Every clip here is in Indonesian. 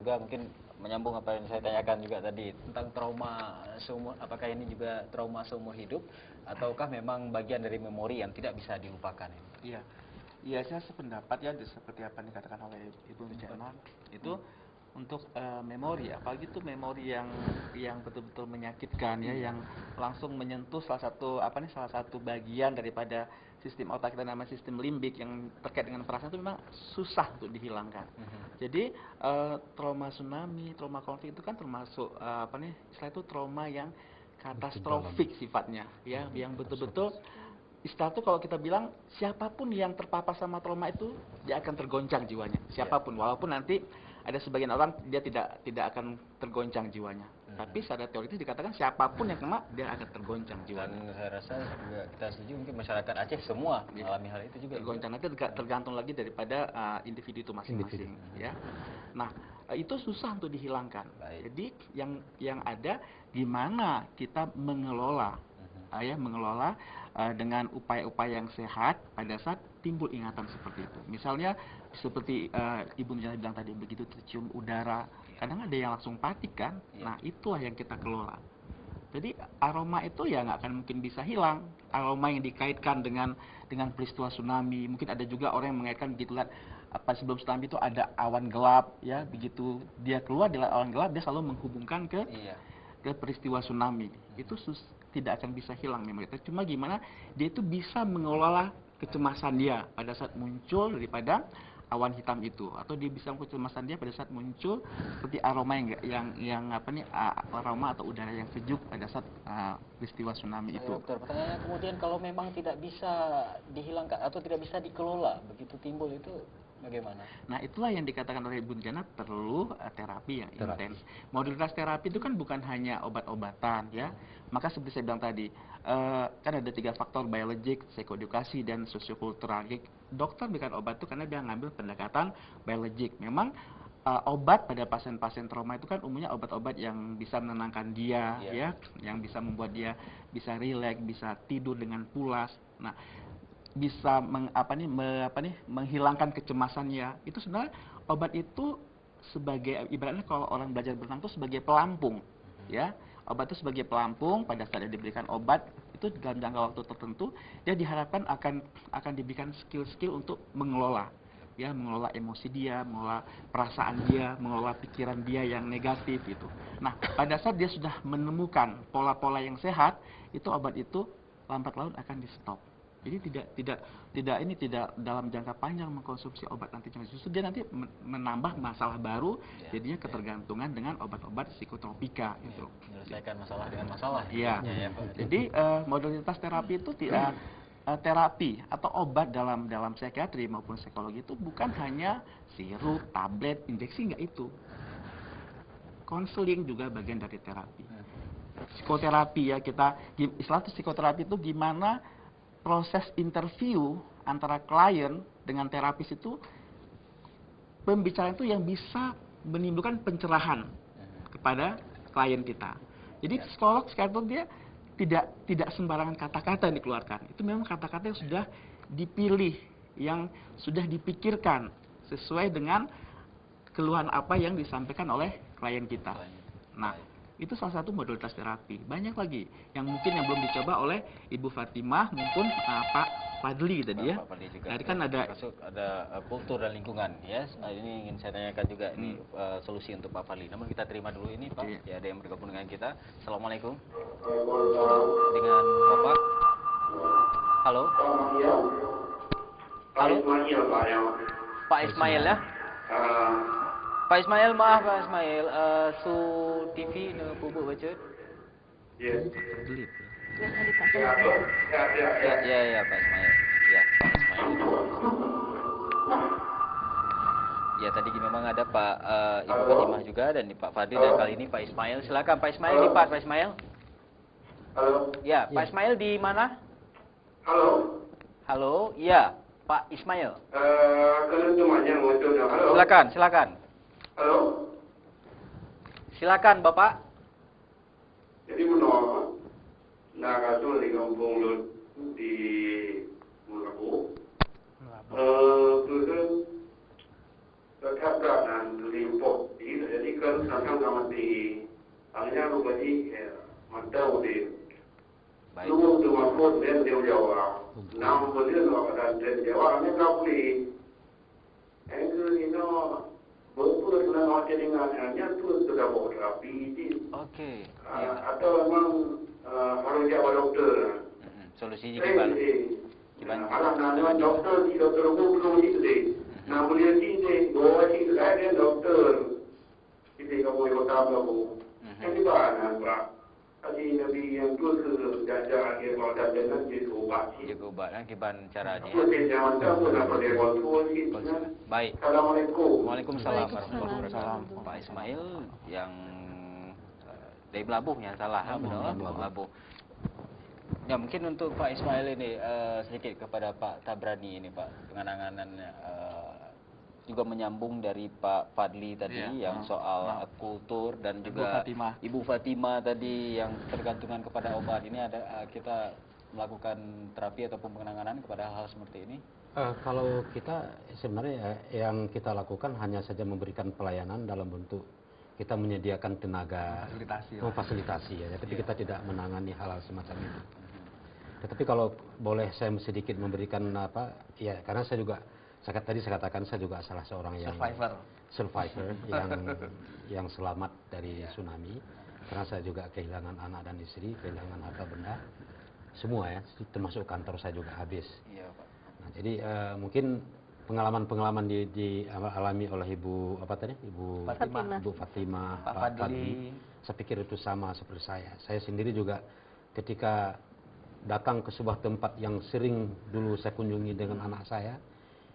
juga mungkin menyambung apa yang saya tanyakan juga tadi tentang trauma seumur, apakah ini juga trauma seumur hidup ataukah memang bagian dari memori yang tidak bisa dilupakan ini? Iya, iya saya sependapat ya seperti apa yang dikatakan oleh Ibu Rujana itu untuk memori, apalagi itu memori yang betul-betul menyakitkan ya, yang langsung menyentuh salah satu bagian daripada sistem otak kita, namanya sistem limbik yang terkait dengan perasaan itu memang susah untuk dihilangkan. Jadi trauma tsunami, trauma konflik itu kan termasuk istilah itu trauma yang katastrofik sifatnya ya, yang betul-betul istilah itu kalau kita bilang siapapun yang terpapar sama trauma itu dia akan tergoncang jiwanya, siapapun, walaupun nanti ada sebagian orang dia tidak akan tergoncang jiwanya. Tapi secara teoritis dikatakan siapapun yang kena dia akan tergoncang jiwanya. Dan saya rasa juga kita setuju mungkin masyarakat Aceh semua mengalami hal itu juga. Tergoncang nanti tergantung lagi daripada individu itu masing-masing. Ya. Nah itu susah untuk dihilangkan. Jadi yang ada gimana kita mengelola dengan upaya-upaya yang sehat pada saat timbul ingatan seperti itu. Misalnya seperti Ibu Nujana bilang tadi, begitu tercium udara, kadang ada yang langsung panik kan. Nah itulah yang kita kelola. Jadi aroma itu ya nggak akan mungkin bisa hilang. Aroma yang dikaitkan dengan peristiwa tsunami. Mungkin ada juga orang yang mengaitkan begitu lihat sebelum tsunami itu ada awan gelap ya. Begitu dia keluar dari awan gelap dia selalu menghubungkan ke peristiwa tsunami. Itu tidak akan bisa hilang memori. Cuma gimana dia itu bisa mengelola kecemasan dia pada saat muncul daripada awan hitam itu, atau dia bisa kecemasan dia pada saat muncul seperti aroma aroma atau udara yang sejuk pada saat peristiwa tsunami itu. Dokter, pertanyaannya kemudian kalau memang tidak bisa dihilangkan atau tidak bisa dikelola begitu timbul itu bagaimana? Nah itulah yang dikatakan oleh Ibu Nujana perlu terapi yang intens. Modalitas terapi itu kan bukan hanya obat-obatan ya. Maka seperti saya bilang tadi kan ada 3 faktor, biologik, psikoedukasi, dan sosiokultural. Dokter berikan obat itu karena dia ngambil pendekatan biologik. Memang obat pada pasien-pasien trauma itu kan umumnya obat-obat yang bisa menenangkan dia ya, yang bisa membuat dia bisa rileks, bisa tidur dengan pulas. Nah bisa menghilangkan kecemasannya. Itu sebenarnya obat itu sebagai ibaratnya kalau orang belajar berenang itu sebagai pelampung ya. Obat itu sebagai pelampung, pada saat dia diberikan obat itu dalam jangka waktu tertentu dia diharapkan akan diberikan skill-skill untuk mengelola emosi dia, mengelola perasaan dia, mengelola pikiran dia yang negatif gitu. Nah pada saat dia sudah menemukan pola-pola yang sehat, itu obat itu lambat laun akan di stop. Jadi tidak dalam jangka panjang mengkonsumsi obat nantinya, justru dia nanti menambah masalah baru, jadinya ketergantungan dengan obat-obat psikotropika itu. Menyelesaikan masalah dengan masalah. Iya. Jadi modalitas terapi itu tidak terapi atau obat dalam psikiatri maupun psikologi itu bukan hanya sirup, tablet, injeksi, enggak itu. Konseling juga bagian dari terapi. Psikoterapi ya, istilah psikoterapi itu gimana proses interview antara klien dengan terapis itu, pembicaraan itu yang bisa menimbulkan pencerahan kepada klien kita. Jadi psikolog sekarang dia tidak sembarangan kata-kata yang dikeluarkan. Itu memang kata-kata yang sudah dipilih, yang sudah dipikirkan sesuai dengan keluhan apa yang disampaikan oleh klien kita. Nah, itu salah satu modalitas terapi. Banyak lagi yang mungkin yang belum dicoba oleh Ibu Fatimah maupun Pak Fadli tadi ya. Tadi kan ada kultur dan lingkungan ya. Ini ingin saya tanyakan juga ini solusi untuk Pak Fadli. Namun kita terima dulu ini Pak. Ya, ada yang bergabung dengan kita. Assalamualaikum. Dengan Bapak. Halo. Halo. Pak Ismail ya. Pak Ismail, maaf Pak Ismail, Su TV ne pubuk baca. Ya. Ya Pak Ismail. Ya, Pak Ismail. Ya tadi memang ada Pak Ibu Fatimah juga dan Pak Fadli dan kali ini Pak Ismail. Silakan Pak Ismail di Pak Ismail. Halo. Ya, Pak Ismail di mana? Halo. Halo, ya Pak Ismail. Halo. Silakan. Halo. Silakan Bapak. Jadi menolak Nagatul di kampung Lut di Mulabu. Terus dekat dan Limpok. Jadi dan sama di hanya lupa di mantau di Baik. lu tu maupun dia Jawa nam boleh lo ada Jawa ni tak boleh itu berpura dengan marketing hanya tu sudah buat rapi di Oke. Iya. atau memang harus jawab dokter. Solusinya gimana? Gimana? Alam nanya dokter di dokter umum itu deh. Nah boleh sini bawa sini ada dokter. Kita kamu yang tahu kamu. Ini bahan apa? Tadi Nabi yang tu jaga dia mau dan jadi obat. Jaga obat kan gimana caranya? Aku jangan tahu apa dia buat tu. Baik. Assalamualaikum. Waalaikumsalam warahmatullahi wabarakatuh. Pak Ismail yang dari Belabuh yang salah, benar? Belabuh. Ya mungkin untuk Pak Ismail ini sedikit kepada Pak Tabrani ini Pak, penanganannya juga menyambung dari Pak Fadli tadi yang soal kultur dan juga Ibu Fatimah tadi yang tergantungan kepada obat. Ini ada kita melakukan terapi ataupun penanganan kepada hal seperti ini. Kalau kita sebenarnya yang kita lakukan hanya saja memberikan pelayanan dalam bentuk kita menyediakan tenaga memfasilitasi ya, tapi kita tidak menangani hal-hal semacam itu. Tetapi kalau boleh saya sedikit memberikan apa ya, karena saya juga tadi saya katakan saya juga salah seorang yang survivor yang selamat dari tsunami, karena saya juga kehilangan anak dan istri, kehilangan harta benda semua ya, termasuk kantor saya juga habis. Iya, Pak. Nah, jadi mungkin pengalaman-pengalaman dialami oleh Ibu Fatimah, Pak Fadli, saya pikir itu sama seperti saya. Saya sendiri juga ketika datang ke sebuah tempat yang sering dulu saya kunjungi dengan anak saya,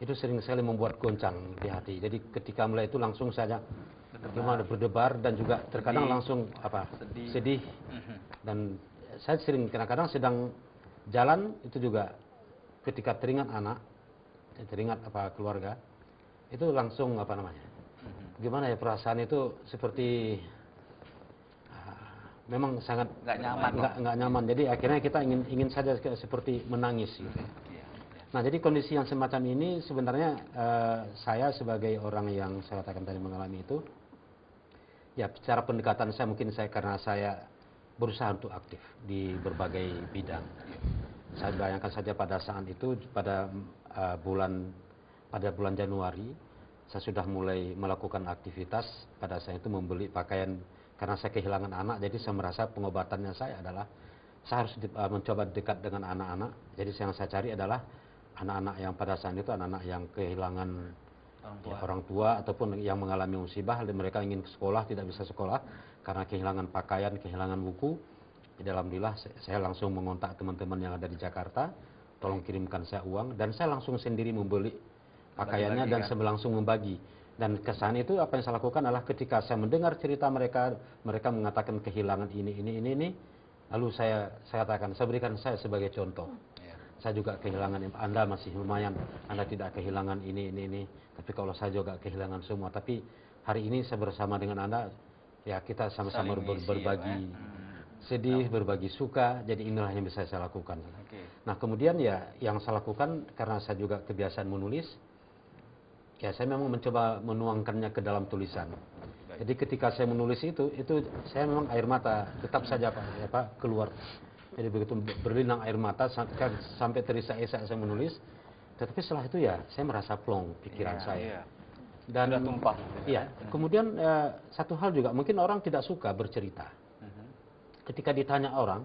itu sering sekali membuat goncang di hati. Jadi ketika mulai itu langsung saja gimana berdebar dan juga terkadang langsung sedih. Dan saya sering kadang-kadang sedang jalan itu juga ketika teringat anak, teringat keluarga, itu langsung gimana ya, perasaan itu seperti memang sangat nggak nyaman. Jadi akhirnya kita ingin saja seperti menangis gitu. Nah, jadi kondisi yang semacam ini sebenarnya saya sebagai orang yang saya katakan tadi mengalami itu, ya cara pendekatan saya mungkin karena saya berusaha untuk aktif di berbagai bidang. Saya bayangkan saja pada saat itu pada bulan Januari saya sudah mulai melakukan aktivitas. Pada saat itu membeli pakaian karena saya kehilangan anak, jadi saya merasa pengobatannya saya adalah saya harus mencoba dekat dengan anak-anak. Jadi yang saya cari adalah anak-anak yang pada saat itu anak-anak yang kehilangan orang tua ataupun yang mengalami musibah, dan mereka ingin sekolah tidak bisa sekolah karena kehilangan pakaian, kehilangan buku. Jadi alhamdulillah saya langsung mengontak teman-teman yang ada di Jakarta, tolong kirimkan saya uang, dan saya langsung sendiri membeli pakaiannya dan saya langsung membagi. Dan kesan itu apa yang saya lakukan adalah ketika saya mendengar cerita mereka mengatakan kehilangan ini, lalu saya katakan, saya berikan saya sebagai contoh. Saya juga kehilangan, Anda masih lumayan, Anda tidak kehilangan ini. Tapi kalau saya juga kehilangan semua. Tapi hari ini saya bersama dengan Anda, ya kita sama-sama berbagi sedih, berbagi suka. Jadi inilah yang bisa saya lakukan. Nah kemudian ya yang saya lakukan karena saya juga kebiasaan menulis, ya saya memang mencoba menuangkannya ke dalam tulisan. Jadi ketika saya menulis itu saya memang air mata tetap saja keluar. Jadi begitu berlinang air mata sampai terisak-isak saya menulis. Tetapi setelah itu ya saya merasa plong pikiran saya. Dan sudah tumpah. Iya. Kemudian satu hal juga, mungkin orang tidak suka bercerita. Ketika ditanya orang,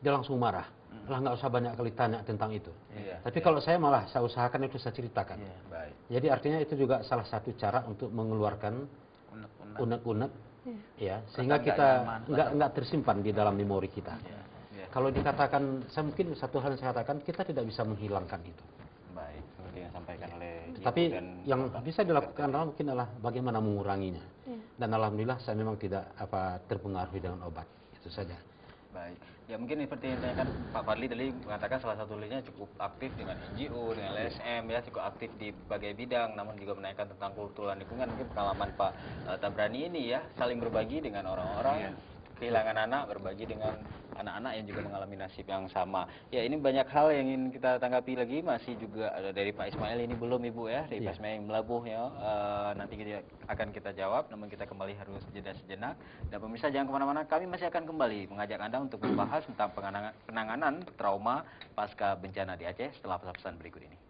dia langsung marah. Lah nggak usah banyak kali tanya tentang itu. Tapi kalau saya malah saya usahakan itu saya ceritakan. Jadi artinya itu juga salah satu cara untuk mengeluarkan unek-unek, ya, sehingga kita nggak tersimpan di dalam memori kita. Kalau dikatakan, saya mungkin satu hal yang saya katakan, kita tidak bisa menghilangkan itu. Baik, seperti yang disampaikan oleh tapi yang bisa dilakukan adalah mungkin adalah bagaimana menguranginya. Dan alhamdulillah saya memang tidak terpengaruhi dengan obat. Itu saja. Baik. Ya mungkin seperti yang ditanyakan Pak Fadli tadi mengatakan salah satu tulisnya cukup aktif dengan NGO, dengan LSM, ya cukup aktif di berbagai bidang, namun juga menanyakan tentang kultur dan lingkungan. Mungkin pengalaman Pak Tabrani ini ya saling berbagi dengan orang-orang kehilangan anak, berbagi dengan anak-anak yang juga mengalami nasib yang sama. Ya, ini banyak hal yang ingin kita tanggapi lagi, masih juga ada dari Pak Ismail, ini belum Ibu ya, dari Pak Ismail Melabuh ya. Nanti akan kita jawab, namun kita kembali harus jeda sejenak. Dan pemirsa jangan kemana-mana, kami masih akan kembali mengajak Anda untuk membahas tentang penanganan trauma pasca bencana di Aceh setelah pesan-pesan berikut ini.